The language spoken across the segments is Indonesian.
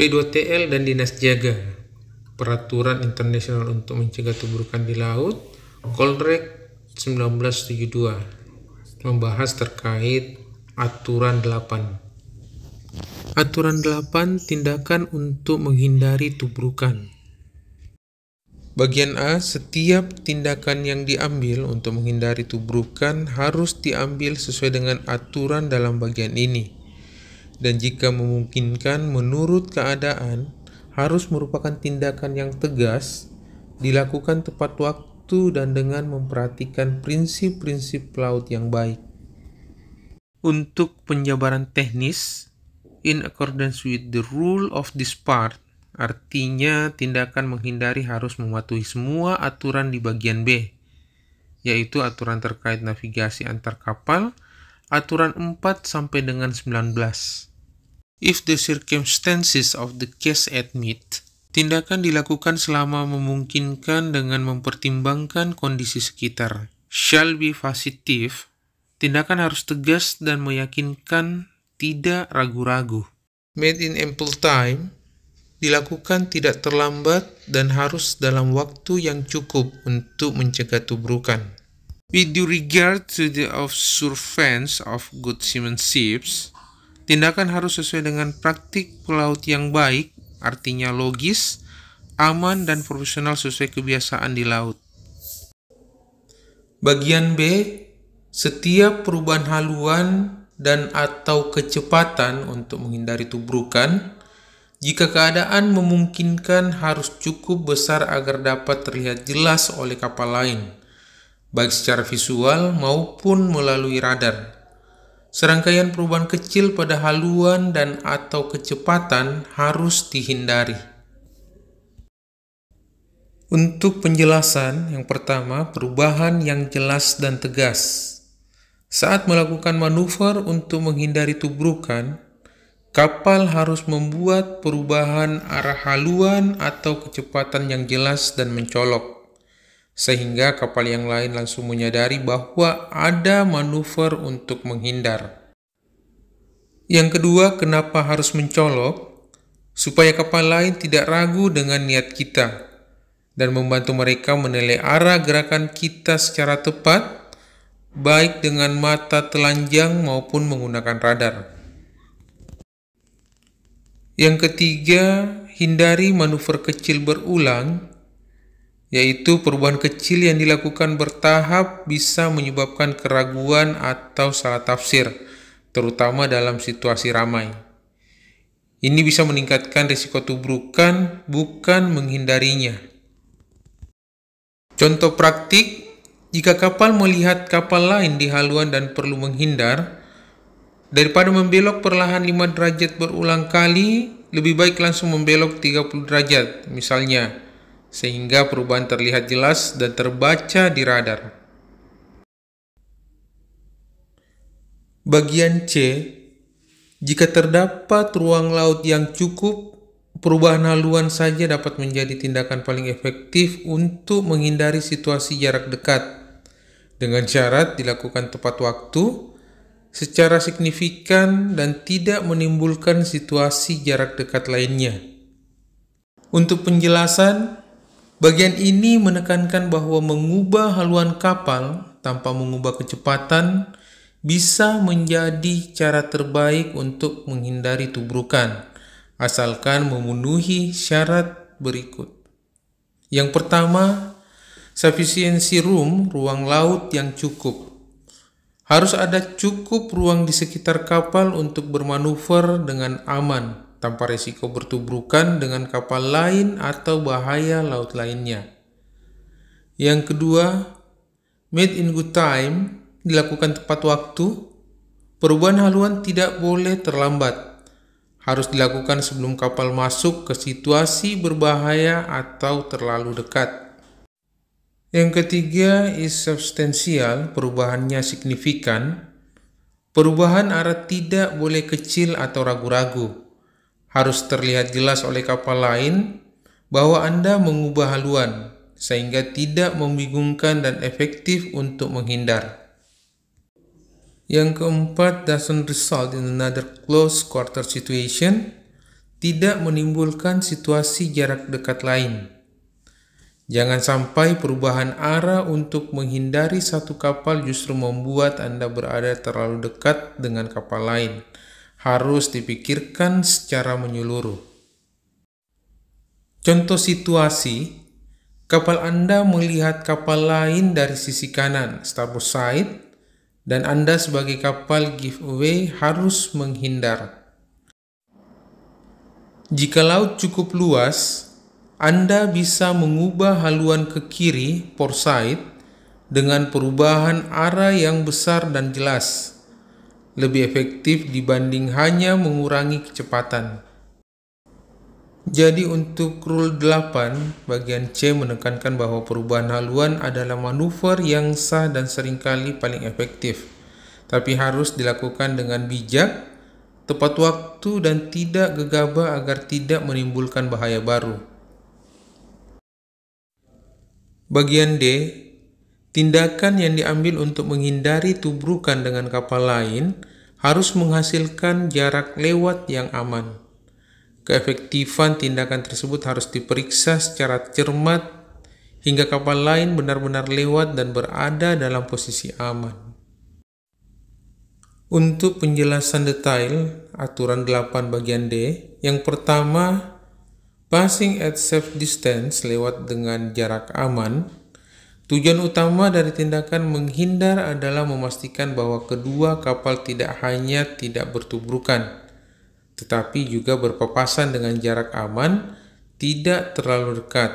P2TL dan Dinas Jaga, Peraturan Internasional untuk Mencegah Tubrukan di Laut, Kolrek 1972, membahas terkait Aturan 8. Aturan 8, tindakan untuk menghindari tubrukan. Bagian A, setiap tindakan yang diambil untuk menghindari tubrukan harus diambil sesuai dengan aturan dalam bagian ini. Dan jika memungkinkan menurut keadaan, harus merupakan tindakan yang tegas, dilakukan tepat waktu dan dengan memperhatikan prinsip-prinsip laut yang baik. Untuk penjabaran teknis, in accordance with the rule of this part, artinya tindakan menghindari harus mematuhi semua aturan di bagian B, yaitu aturan terkait navigasi antar kapal, aturan 4 sampai dengan 19. If the circumstances of the case admit, tindakan dilakukan selama memungkinkan dengan mempertimbangkan kondisi sekitar. Shall be positive, tindakan harus tegas dan meyakinkan, tidak ragu-ragu. Made in ample time, dilakukan tidak terlambat dan harus dalam waktu yang cukup untuk mencegah tubrukan. With due regard to the observance of good seamanship, tindakan harus sesuai dengan praktik pelaut yang baik, artinya logis, aman, dan profesional sesuai kebiasaan di laut. Bagian B, setiap perubahan haluan dan atau kecepatan untuk menghindari tubrukan, jika keadaan memungkinkan harus cukup besar agar dapat terlihat jelas oleh kapal lain, baik secara visual maupun melalui radar. Serangkaian perubahan kecil pada haluan dan atau kecepatan harus dihindari. Untuk penjelasan, yang pertama, perubahan yang jelas dan tegas. Saat melakukan manuver untuk menghindari tubrukan, kapal harus membuat perubahan arah haluan atau kecepatan yang jelas dan mencolok, sehingga kapal yang lain langsung menyadari bahwa ada manuver untuk menghindar. Yang kedua, kenapa harus mencolok? Supaya kapal lain tidak ragu dengan niat kita dan membantu mereka menilai arah gerakan kita secara tepat, baik dengan mata telanjang maupun menggunakan radar. Yang ketiga, hindari manuver kecil berulang, yaitu perubahan kecil yang dilakukan bertahap bisa menyebabkan keraguan atau salah tafsir, terutama dalam situasi ramai. Ini bisa meningkatkan risiko tubrukan, bukan menghindarinya. Contoh praktik, jika kapal melihat kapal lain di haluan dan perlu menghindar, daripada membelok perlahan 5 derajat berulang kali, lebih baik langsung membelok 30 derajat, misalnya, sehingga perubahan terlihat jelas dan terbaca di radar. Bagian C, jika terdapat ruang laut yang cukup, perubahan haluan saja dapat menjadi tindakan paling efektif untuk menghindari situasi jarak dekat, dengan syarat dilakukan tepat waktu, secara signifikan, dan tidak menimbulkan situasi jarak dekat lainnya. Untuk penjelasan, bagian ini menekankan bahwa mengubah haluan kapal tanpa mengubah kecepatan bisa menjadi cara terbaik untuk menghindari tubrukan, asalkan memenuhi syarat berikut. Yang pertama, sufficiency room, ruang laut yang cukup. Harus ada cukup ruang di sekitar kapal untuk bermanuver dengan aman, tanpa risiko bertubrukan dengan kapal lain atau bahaya laut lainnya. Yang kedua, made in good time, dilakukan tepat waktu. Perubahan haluan tidak boleh terlambat. Harus dilakukan sebelum kapal masuk ke situasi berbahaya atau terlalu dekat. Yang ketiga is substansial, perubahannya signifikan. Perubahan arah tidak boleh kecil atau ragu-ragu. Harus terlihat jelas oleh kapal lain bahwa Anda mengubah haluan, sehingga tidak membingungkan dan efektif untuk menghindar. Yang keempat, doesn't result in another close quarter situation, tidak menimbulkan situasi jarak dekat lain. Jangan sampai perubahan arah untuk menghindari satu kapal justru membuat Anda berada terlalu dekat dengan kapal lain. Harus dipikirkan secara menyeluruh. Contoh situasi, kapal Anda melihat kapal lain dari sisi kanan, starboard side, dan Anda sebagai kapal giveaway harus menghindar. Jika laut cukup luas, Anda bisa mengubah haluan ke kiri, port side, dengan perubahan arah yang besar dan jelas. Lebih efektif dibanding hanya mengurangi kecepatan. Jadi untuk rule 8, bagian C menekankan bahwa perubahan haluan adalah manuver yang sah dan seringkali paling efektif. Tapi harus dilakukan dengan bijak, tepat waktu dan tidak gegabah agar tidak menimbulkan bahaya baru. Bagian D, tindakan yang diambil untuk menghindari tubrukan dengan kapal lain harus menghasilkan jarak lewat yang aman. Keefektifan tindakan tersebut harus diperiksa secara cermat hingga kapal lain benar-benar lewat dan berada dalam posisi aman. Untuk penjelasan detail, aturan 8 bagian D, yang pertama, passing at safe distance lewat dengan jarak aman. Tujuan utama dari tindakan menghindar adalah memastikan bahwa kedua kapal tidak hanya tidak bertubrukan, tetapi juga berpapasan dengan jarak aman, tidak terlalu dekat.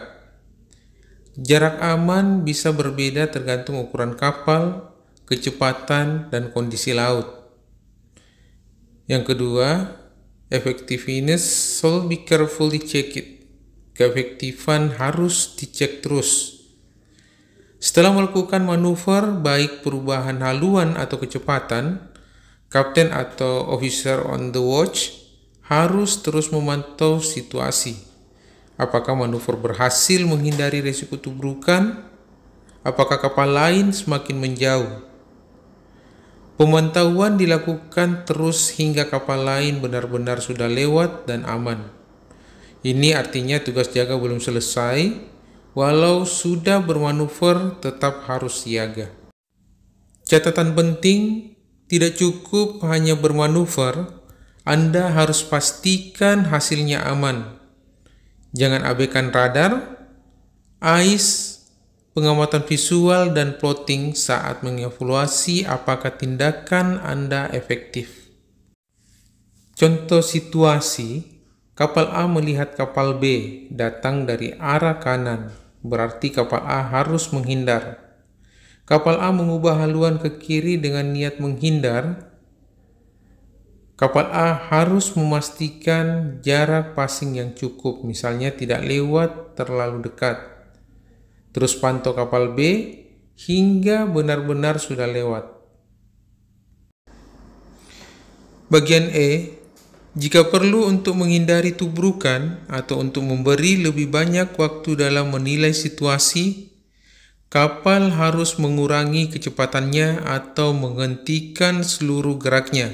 Jarak aman bisa berbeda tergantung ukuran kapal, kecepatan, dan kondisi laut. Yang kedua, effectiveness should be carefully checked. Keefektifan harus dicek terus. Setelah melakukan manuver, baik perubahan haluan atau kecepatan, kapten atau officer on the watch harus terus memantau situasi. Apakah manuver berhasil menghindari risiko tubrukan? Apakah kapal lain semakin menjauh? Pemantauan dilakukan terus hingga kapal lain benar-benar sudah lewat dan aman. Ini artinya tugas jaga belum selesai, walau sudah bermanuver tetap harus siaga. Catatan penting, tidak cukup hanya bermanuver, Anda harus pastikan hasilnya aman. Jangan abaikan radar, ais, pengamatan visual, dan plotting saat mengevaluasi apakah tindakan Anda efektif. Contoh situasi, kapal A melihat kapal B datang dari arah kanan, berarti kapal A harus menghindar. Kapal A mengubah haluan ke kiri dengan niat menghindar. Kapal A harus memastikan jarak passing yang cukup, misalnya tidak lewat terlalu dekat. Terus pantau kapal B hingga benar-benar sudah lewat. Bagian E, jika perlu untuk menghindari tubrukan atau untuk memberi lebih banyak waktu dalam menilai situasi, kapal harus mengurangi kecepatannya atau menghentikan seluruh geraknya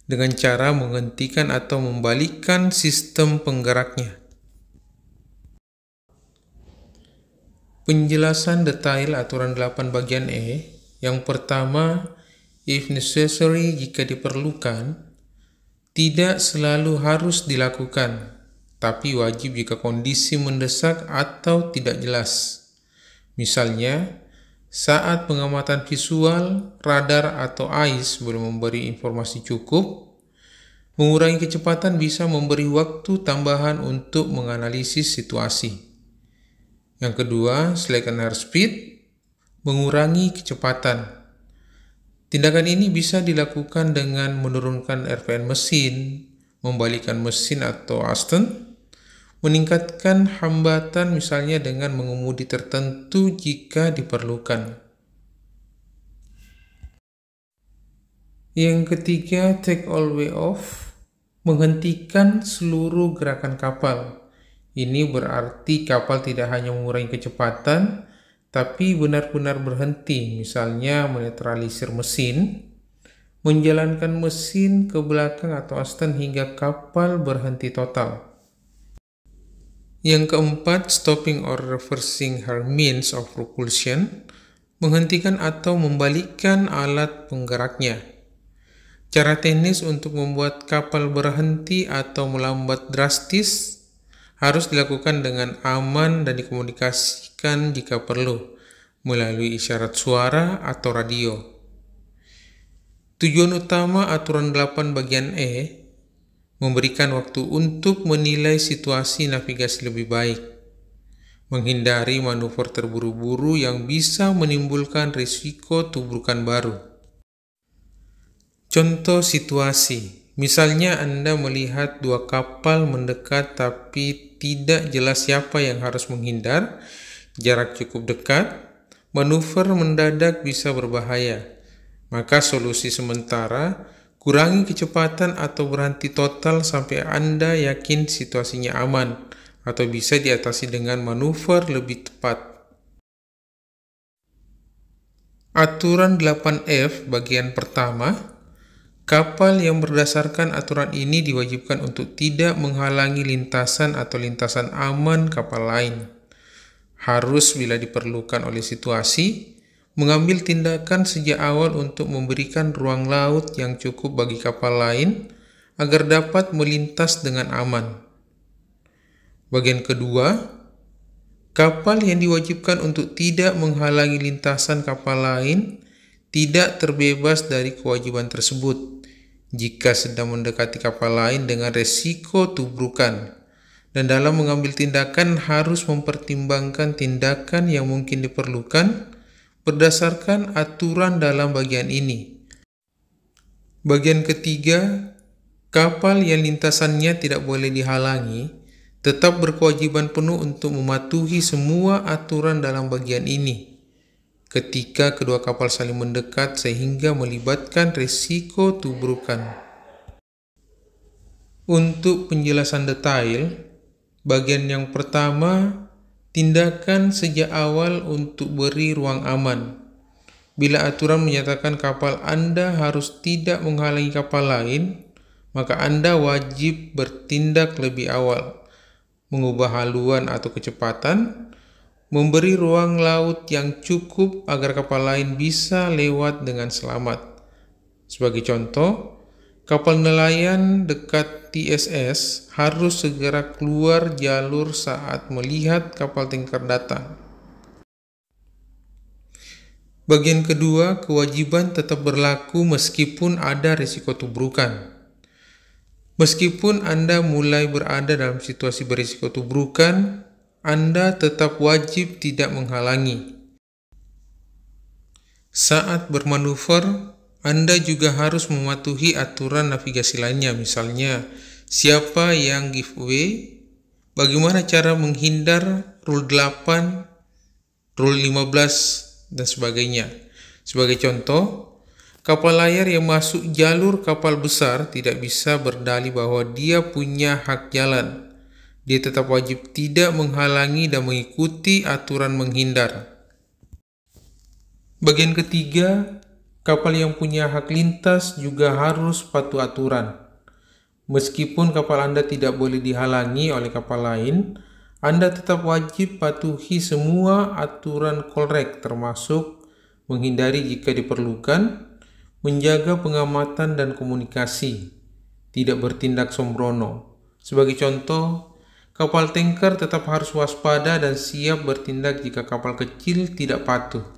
dengan cara menghentikan atau membalikkan sistem penggeraknya. Penjelasan detail aturan 8 bagian E. Yang pertama, if necessary, jika diperlukan, tidak selalu harus dilakukan, tapi wajib jika kondisi mendesak atau tidak jelas. Misalnya, saat pengamatan visual, radar atau ais belum memberi informasi cukup, mengurangi kecepatan bisa memberi waktu tambahan untuk menganalisis situasi. Yang kedua, slacken airspeed, mengurangi kecepatan. Tindakan ini bisa dilakukan dengan menurunkan RPM mesin, membalikkan mesin atau aston, meningkatkan hambatan misalnya dengan mengemudi tertentu jika diperlukan. Yang ketiga, take all way off, menghentikan seluruh gerakan kapal. Ini berarti kapal tidak hanya mengurangi kecepatan, tapi benar-benar berhenti, misalnya menetralisir mesin, menjalankan mesin ke belakang atau astan hingga kapal berhenti total. Yang keempat, stopping or reversing her means of propulsion, menghentikan atau membalikkan alat penggeraknya. Cara teknis untuk membuat kapal berhenti atau melambat drastis harus dilakukan dengan aman dan dikomunikasikan jika perlu melalui isyarat suara atau radio. Tujuan utama aturan 8 bagian E memberikan waktu untuk menilai situasi navigasi lebih baik, menghindari manuver terburu-buru yang bisa menimbulkan risiko tubrukan baru. Contoh situasi, misalnya Anda melihat dua kapal mendekat tapi tidak jelas siapa yang harus menghindar, jarak cukup dekat, manuver mendadak bisa berbahaya. Maka solusi sementara, kurangi kecepatan atau berhenti total sampai Anda yakin situasinya aman atau bisa diatasi dengan manuver lebih tepat. Aturan 8F bagian pertama, kapal yang berdasarkan aturan ini diwajibkan untuk tidak menghalangi lintasan atau lintasan aman kapal lain. Harus bila diperlukan oleh situasi, mengambil tindakan sejak awal untuk memberikan ruang laut yang cukup bagi kapal lain agar dapat melintas dengan aman. Bagian kedua, kapal yang diwajibkan untuk tidak menghalangi lintasan kapal lain tidak terbebas dari kewajiban tersebut jika sedang mendekati kapal lain dengan resiko tubrukan, dan dalam mengambil tindakan harus mempertimbangkan tindakan yang mungkin diperlukan berdasarkan aturan dalam bagian ini. Bagian ketiga, kapal yang lintasannya tidak boleh dihalangi tetap berkewajiban penuh untuk mematuhi semua aturan dalam bagian ini ketika kedua kapal saling mendekat sehingga melibatkan risiko tubrukan. Untuk penjelasan detail, bagian yang pertama, tindakan sejak awal untuk beri ruang aman. Bila aturan menyatakan kapal Anda harus tidak menghalangi kapal lain, maka Anda wajib bertindak lebih awal, mengubah haluan atau kecepatan, memberi ruang laut yang cukup agar kapal lain bisa lewat dengan selamat. Sebagai contoh, kapal nelayan dekat TSS harus segera keluar jalur saat melihat kapal tanker datang. Bagian kedua, kewajiban tetap berlaku meskipun ada risiko tubrukan. Meskipun Anda mulai berada dalam situasi berisiko tubrukan, Anda tetap wajib tidak menghalangi. Saat bermanuver, Anda juga harus mematuhi aturan navigasi lainnya, misalnya siapa yang giveaway, bagaimana cara menghindar, rule 8, rule 15, dan sebagainya. Sebagai contoh, kapal layar yang masuk jalur kapal besar tidak bisa berdalih bahwa dia punya hak jalan. Dia tetap wajib tidak menghalangi dan mengikuti aturan menghindar. Bagian ketiga, kapal yang punya hak lintas juga harus patuh aturan. Meskipun kapal Anda tidak boleh dihalangi oleh kapal lain, Anda tetap wajib patuhi semua aturan kolrek, termasuk menghindari jika diperlukan, menjaga pengamatan dan komunikasi, tidak bertindak sembrono. Sebagai contoh, kapal tanker tetap harus waspada dan siap bertindak jika kapal kecil tidak patuh.